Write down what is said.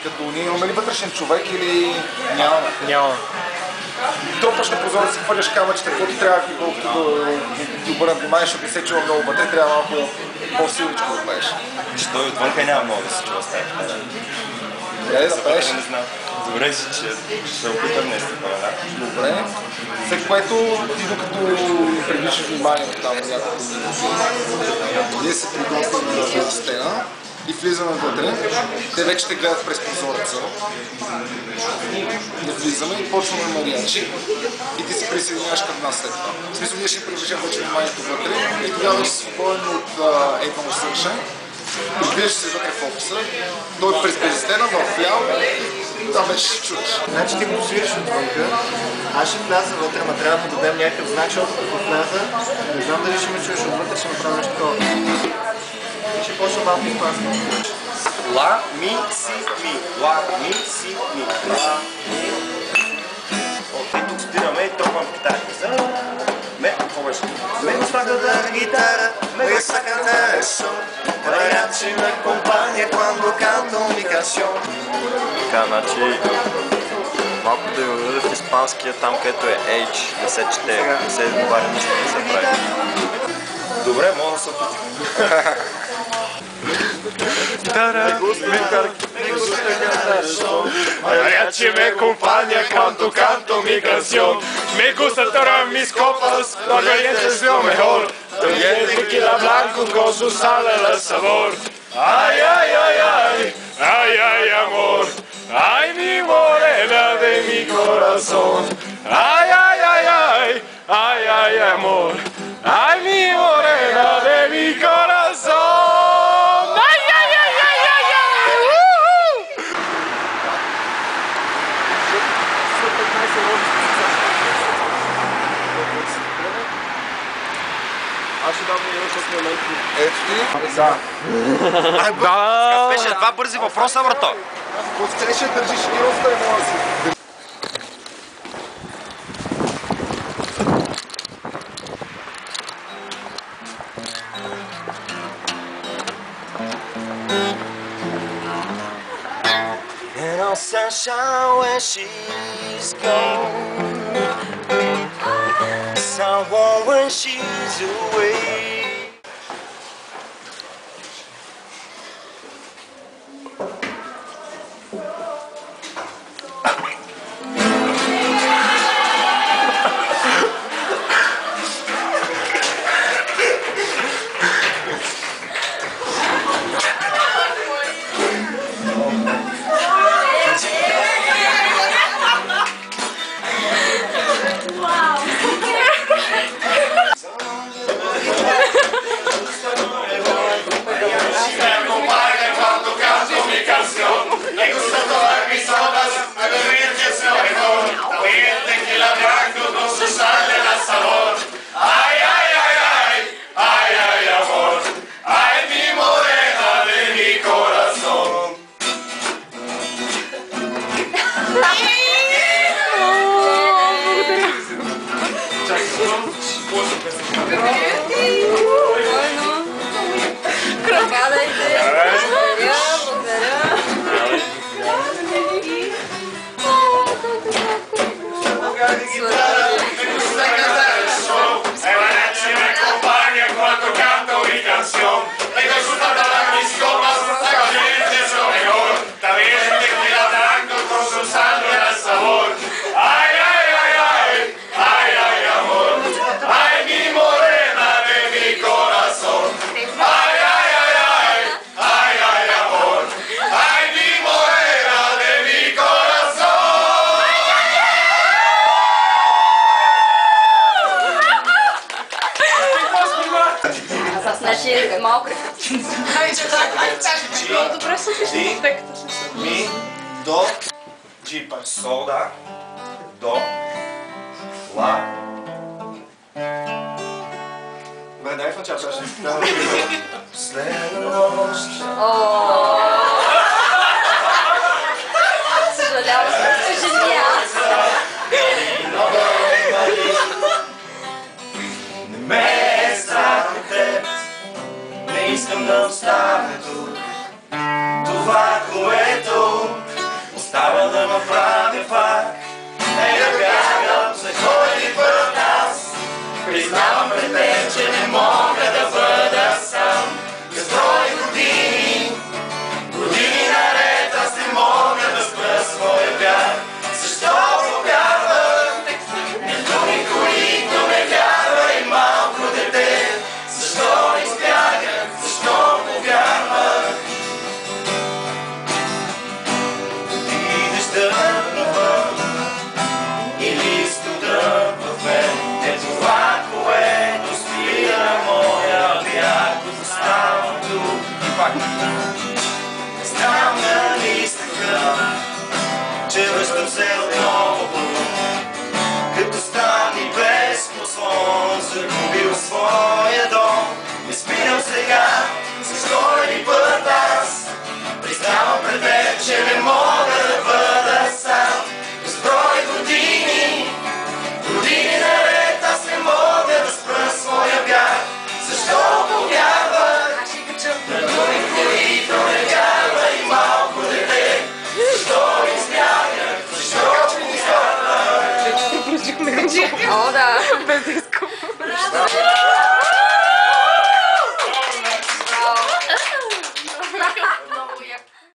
Като ние имаме ли вътрешен човек или нямаме? Няма. Тропаш на прозореца, хвърляш камъчета, каквото трябва, колкото ти обърна внимание, защото не се чува много вътре, трябва малко по-силничко да пееш. Че той отвънка няма много да се чува с тази. Къде да пееш? Не знам. Добре, че ще опитам нещо, да. Добре. След което ти докато привличаш вниманието там на някакво ние се приготвим на стена и влизаме вътре. Те вече те гледат през прозореца. Не влизаме и почваме мариачи и ти се присъединяваш към нас след това. В смисъл, ние ще привлечем вече вниманието вътре и тогава вече си свободен от Apple Sunshine. Прибираш се вътре в офиса, той през безстена, в бял и там вече ще чуеш. Значи ти го свириш отвънка, аз ще вляза вътре, ма трябва да дадем някакъв знак, защото като вляза, не знам дали ще ме чуеш отвътре, ще направя нещо такова. И ще почна малко и пасно. Ла, ми, си, ми. Ла, ми, си, ми. Ла, ми. Окей, тук спираме и тропам китарите. Какво беше? Me gusta cantar guitarra, me gusta cantar el sol. Ragazzi mi accompagna quando canto mi canción. Така, значи малко да ви въведа в испанския, там където е H, не се чете, не се изговаря, нищо не се прави. Добре, мога да се опитам. Mariachi me acompaña cuando canto mi canción. Me gusta todas mis copas, lo caliente es lo mejor. También el tequila blanco con su sal y el sabor. Ay, ay, ay, ay, ay, ay, amor. Ay, mi morena de mi corazón. Ay, ay, ay, ay, ay, ay, amor. Ay, mi morena de mi corazón. Ay, ay, ay, ay, ay, ay. Аз ще дам един от моменти. Ето ти. Да. Беше два бързи въпроса, брато. Откъде ще държиш скилоста и моя си? And all sunshine when she's gone. Someone when she's away. Значи малко добре се пише текста. Ми, до, джипа, сол, да, до, ла. Бе, дай в началото, аз ще Последна нощ. Съжалявам, се жени аз. Не ме е страх от теб, не искам да оставя тук. Това, което остава да направя пак. Нека бягам за кой ли път аз. Признавам пред теб, че не мога да бъда сам. Безброй години, години наред аз не мога да спра своя бяг. Защо повярвам? Нито никой не вярва и малко дете. Защо избягах? Защо повярвах? Идеш дъб навън или студън в мен. Е това, което спира моя бяг. Оставам тук и пак. Знам нали страха, че връщам се отново тук. Като стани без послон, загубил своя дом. Не спирам сега, с кой път аз. Признавам пред теб, че не мога да бъда сам. Безброй години, години наред аз не мога да спра своя бяг. Защо повярвах на думи, които не вярва и малко дете? Защо избягах? Защо повярвах? О, да, без диско.